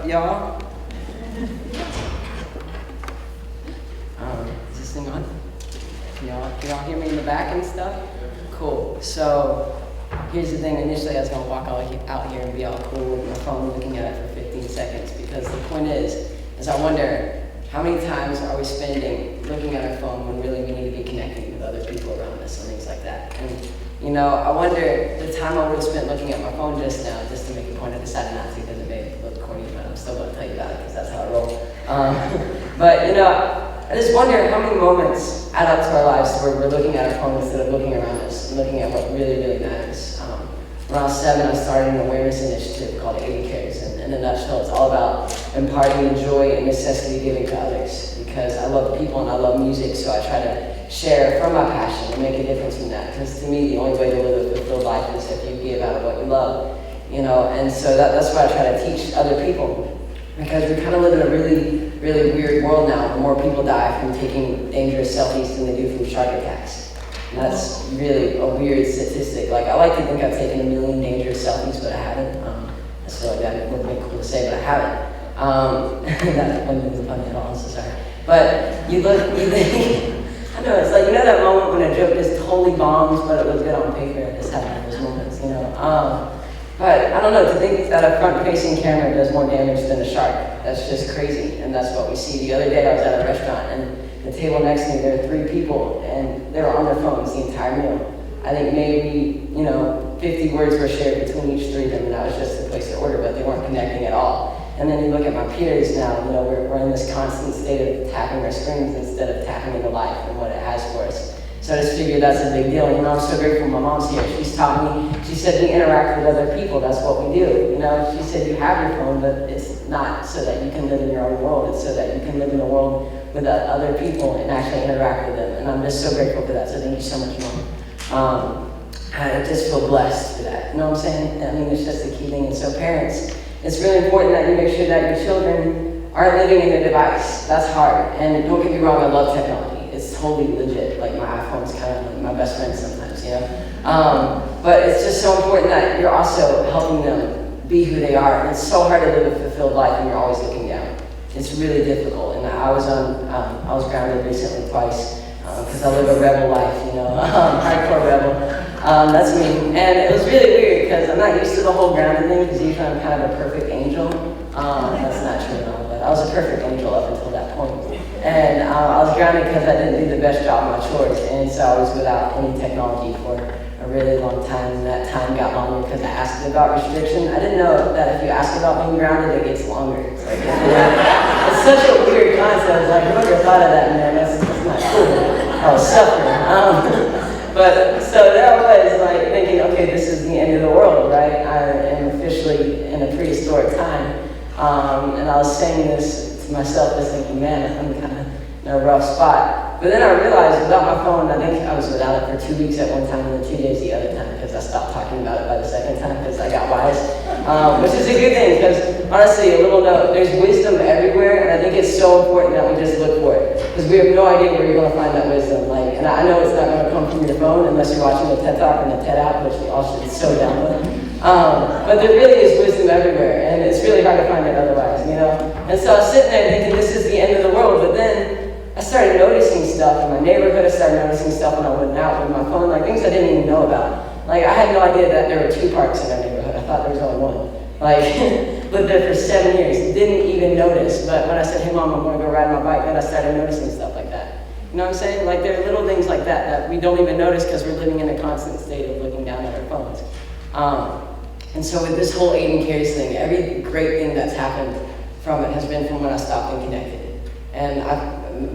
up, y'all? Is this thing on? Can y'all hear me in the back and stuff? Cool. So here's the thing. Initially, I was gonna walk out here and be all cool with my phone, looking at it for 15 seconds. Because the point is I wonder how many times are we spending looking at our phone when really we need to be connecting with other people around us and things like that. And I wonder the time I would have spent looking at my phone just now, just to make a point. I decided not to because it made it look corny, but I'm still going to tell you about it because that's how I roll. But I just wonder how many moments add up to our lives where we're looking at our phone instead of looking around us and looking at what really, really matters. When I was 7, I started an awareness initiative called AidanCares, and in a nutshell, it's all about imparting the joy and necessity giving to others. Because I love people and I love music, so I try to share from my passion and make a difference in that. Because to me, the only way to live a fulfilled life is if you give out of what you love, And so that's why I try to teach other people. Because we kind of live in a really, really weird world now, where more people die from taking dangerous selfies than they do from shark attacks. And that's really a weird statistic. Like, I like to think I've taken 1 million dangerous selfies, but I haven't. I feel like that would be cool to say, but I haven't. That wasn't funny at all, I'm so sorry. But you think, I know, it's like, that moment when a joke just totally bombs, but it was good on paper. I just had one of those moments, But I don't know, to think that a front-facing camera does more damage than a shark, that's just crazy, and that's what we see. The other day I was at a restaurant, and the table next to me, there were 3 people, and they were on their phones the entire meal. I think maybe, 50 words were shared between each 3 of them, and that was just to place their order, but they weren't connecting at all. And then you look at my peers now, we're in this constant state of tapping our screens instead of tapping into life and what it has for us. So I just figured that's a big deal. I'm so grateful my mom's here. She's taught me, she said we interact with other people, that's what we do. She said you have your phone, but it's not so that you can live in your own world. It's so that you can live in a world with other people and actually interact with them. And I'm just so grateful for that, so thank you so much, Mom. I just feel blessed for that. You know what I'm saying? I mean, it's just a key thing. And so parents, it's really important that you make sure that your children aren't living in a device. That's hard. And don't get me wrong, I love technology. It's totally legit. Like, my iPhone's kind of like my best friend sometimes, But it's just so important that you're also helping them be who they are. And it's so hard to live a fulfilled life when you're always looking down. It's really difficult. And I was grounded recently twice because I live a rebel life, hardcore rebel. That's me. And it was really weird because I'm not used to the whole grounded thing because usually I'm kind of a perfect angel. That's not true at all, but I was a perfect angel up until that point. And I was grounded because I didn't do the best job of my chores, and so I was without any technology for a really long time, and that time got longer because I asked about restriction. I didn't know that if you ask about being grounded, it gets longer. It's like, it's such a weird concept. Like, whoever thought of that, man, that's not cool. I was suffering. But so there I was, like, thinking, okay, this is the end of the world, right? I am officially in a prehistoric time. And I was saying this to myself, just thinking, man, I'm kind of in a rough spot. But then I realized without my phone, I think I was without it for 2 weeks at one time and then 2 days the other time because I stopped talking about it by the second time because I got wise. Which is a good thing because, honestly, a little note, there's wisdom everywhere, and I think it's so important that we just look for it because we have no idea where you're going to find that wisdom. And I know it's not going to come from your phone unless you're watching a TED Talk and a TED app, which we all should so download. But there really is wisdom everywhere, and it's really hard to find it otherwise, And so I was sitting there thinking this is the end of the world, but then I started noticing stuff in my neighborhood. I started noticing stuff when I went out with my phone, like things I didn't even know about. Like, I had no idea that there were 2 parks in our neighborhood. I thought there was only one. Like, lived there for 7 years, didn't even notice. But when I said, hey, Mom, I'm going to go ride my bike, then I started noticing stuff like that. You know what I'm saying? Like, there are little things like that we don't even notice because we're living in a constant state of looking down at our phones. And so with this whole AidanCares thing, every great thing that's happened from it has been from when I stopped and connected. And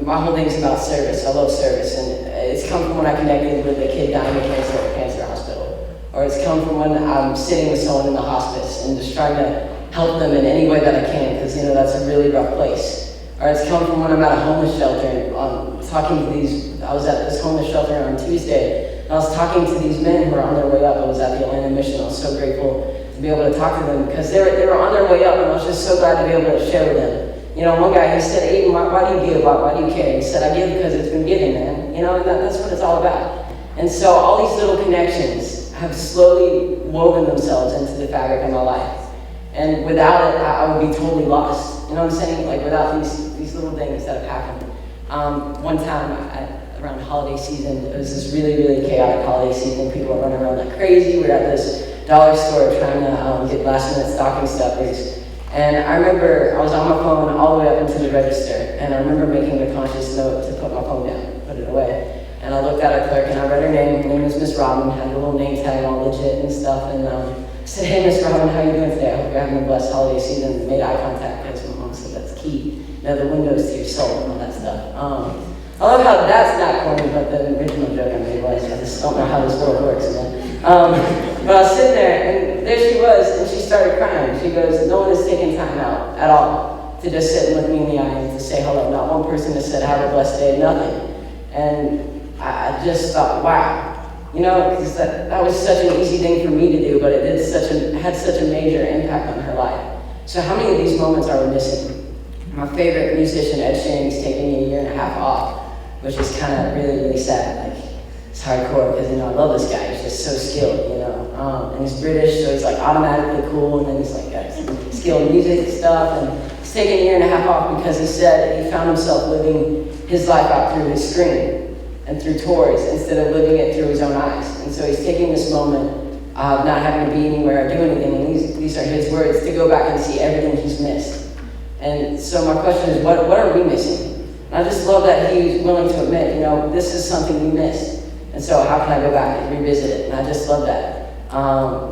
my whole thing is about service. I love service. And it's come from when I connected with a kid dying of cancer at a cancer hospital. Or it's come from when I'm sitting with someone in the hospice and just trying to help them in any way that I can because, that's a really rough place. Or it's come from when I'm at a homeless shelter and I was at this homeless shelter on Tuesday. And I was talking to these men who were on their way up. I was at the Atlanta Mission. I was so grateful to be able to talk to them because they were on their way up, and I was just so glad to be able to share with them. One guy, he said, Aidan, why do you give? Why do you care? He said, I give because it's been given, man. And that's what it's all about. And so all these little connections have slowly woven themselves into the fabric of my life. And without it, I would be totally lost. You know what I'm saying? Like without these little things that have happened. One time, around holiday season, it was this really, really chaotic holiday season. People were running around like crazy. We were at this dollar store trying to get last minute stocking stuffers. And I remember I was on my phone all the way up into the register, and I remember making a conscious note to put my phone down, put it away. And I looked at a clerk and I read her name. Her name was Miss Robin, had a little name tag all legit and stuff. And I said, "Hey, Miss Robin, how you doing today? I hope you're having a blessed holiday season." Made eye contact because my mom said that's key. You know, the windows to your soul and all that stuff. I love how that's not corny, but the original joke I made was, I just don't know how this world works, man. But I was sitting there, and there she was, and she started crying. She goes, "No one is taking time out at all to just sit and look me in the eye and to say hello. Not one person has said, 'Have a blessed day,' nothing." And I just thought, wow. You know, because that was such an easy thing for me to do, but it had such a major impact on her life. So how many of these moments are we missing? My favorite musician, Ed Sheeran's taking me a year and a half off, which is kind of really, really sad. Like, it's hardcore because, you know, I love this guy. He's just so skilled, you know. And he's British, so he's like automatically cool, and then he's like got some skilled music and stuff. And he's taking a year and a half off because he said he found himself living his life out through his screen and through tours instead of living it through his own eyes. And so he's taking this moment of not having to be anywhere or do anything, and these are his words, to go back and see everything he's missed. And so my question is, what are we missing? And I just love that he's willing to admit, you know, this is something we missed. And so how can I go back and revisit it? And I just love that.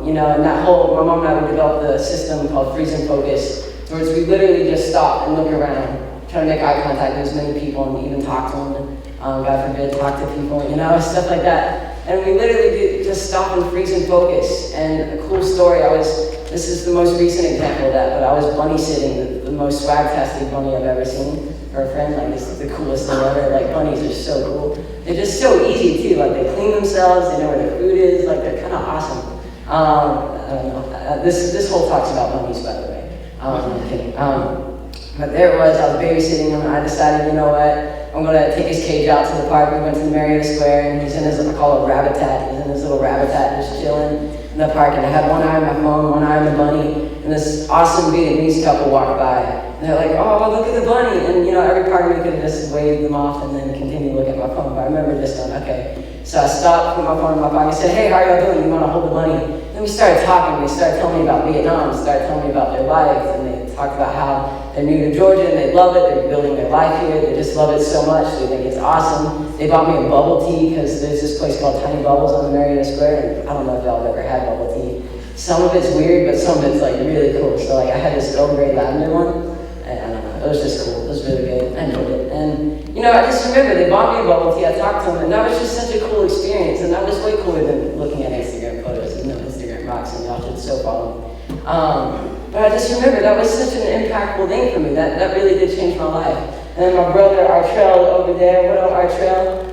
You know, and that whole, my mom and I, we developed a system called Freeze and Focus, where we literally just stop and look around, try to make eye contact with as many people and even talk to them. God forbid, talk to people, you know, stuff like that. And we literally just stop and freeze and focus. And a cool story, this is the most recent example of that, but I was bunny sitting, the most swag-tastic bunny I've ever seen. Her friend, like, this is the coolest thing ever. Like, bunnies are so cool. They're just so easy, too. Like, they clean themselves, they know where their food is, like, they're kind of awesome. I don't know. This whole talk's about bunnies, by the way. I'm kidding. But there it was, I was babysitting him, and I decided, you know what? I'm going to take his cage out to the park. We went to the Marietta Square, and he's in his, I call it rabbit-tat. He's in his little rabbit-tat, just chilling in the park. And I had one eye on my phone, one eye on the bunny, and this awesome Vietnamese couple walked by. And they're like, "Oh, look at the bunny." And, you know, every part of me could have just waved them off and then continue to look at my phone. But I remember just going, okay. So I stopped, put my phone in my pocket, and said, "Hey, how are y'all doing? You want to hold the bunny?" Then we started talking. They started telling me about Vietnam, started telling me about their lives, and they talked about how they're new to Georgia and they love it. They're building their life here. They just love it so much. They think it's awesome. They bought me a bubble tea because there's this place called Tiny Bubbles on the Marietta Square, and I don't know if y'all have ever had bubble tea. Some of it's weird, but some of it's like really cool. So like I had this Earl Grey lavender one, and I don't know, it was just cool. It was really good. I enjoyed it. And you know, I just remember they bought me a bubble tea. I talked to them, and that was just such a cool experience. And that was way cooler than looking at Instagram photos. You know, Instagram rocks, and y'all should so follow me. But I just remember that was such an impactful thing for me. That really did change my life. And then my brother Artrell over there, what up Artrell?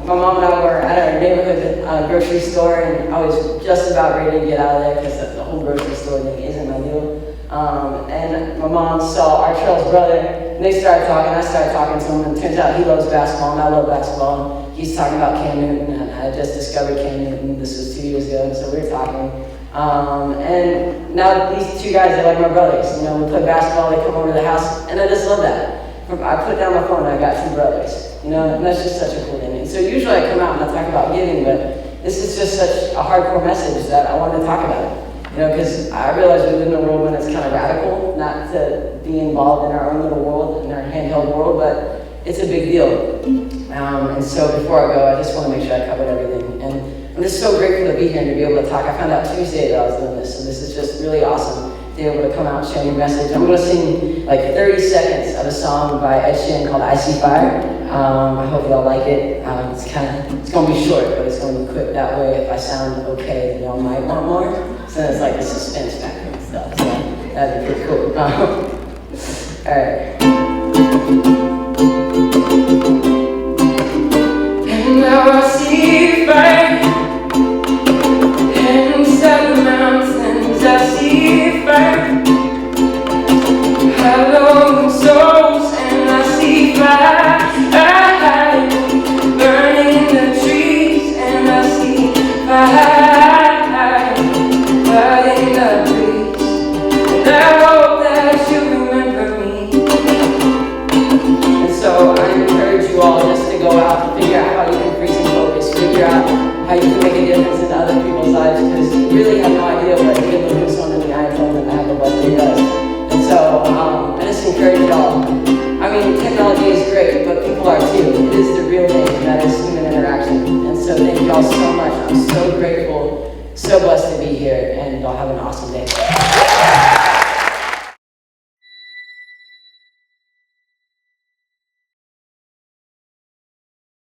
My mom and I were at our neighborhood grocery store, and I was just about ready to get out of there because the whole grocery store thing isn't my deal. And my mom saw Artrell's brother, and they started talking. I started talking to him, and it turns out he loves basketball, and I love basketball. And he's talking about Cam Newton, and I just discovered Cam Newton. This was 2 years ago, and so we were talking. And now these two guys, they're like my brothers. You know, we play basketball, they come over to the house, and I just love that. I put down my phone and I got two brothers. You know, and that's just such a cool thing. And so usually I come out and I talk about giving, but this is just such a hardcore message that I wanted to talk about it. You know, because I realize we live in a world when it's kind of radical, not to be involved in our own little world, in our handheld world, but it's a big deal. And so before I go, I just want to make sure I covered everything. And I'm just so grateful to be here and to be able to talk. I found out Tuesday that I was doing this, so this is just really awesome to be able to come out and share your message. I'm going to sing like 30 seconds of a song by Ed Sheeran called I See Fire. I hope y'all like it. It's going to be short, but it's going to be quick. That way, if I sound okay, then y'all might want more. So it's like a suspense factor and stuff. So that'd be pretty cool. All right. And now I see fire inside the mountains. I see fire, hollow souls, and I see fire burning in the trees, and I see fire in the breeze. so grateful, so blessed to be here, and y'all have an awesome day.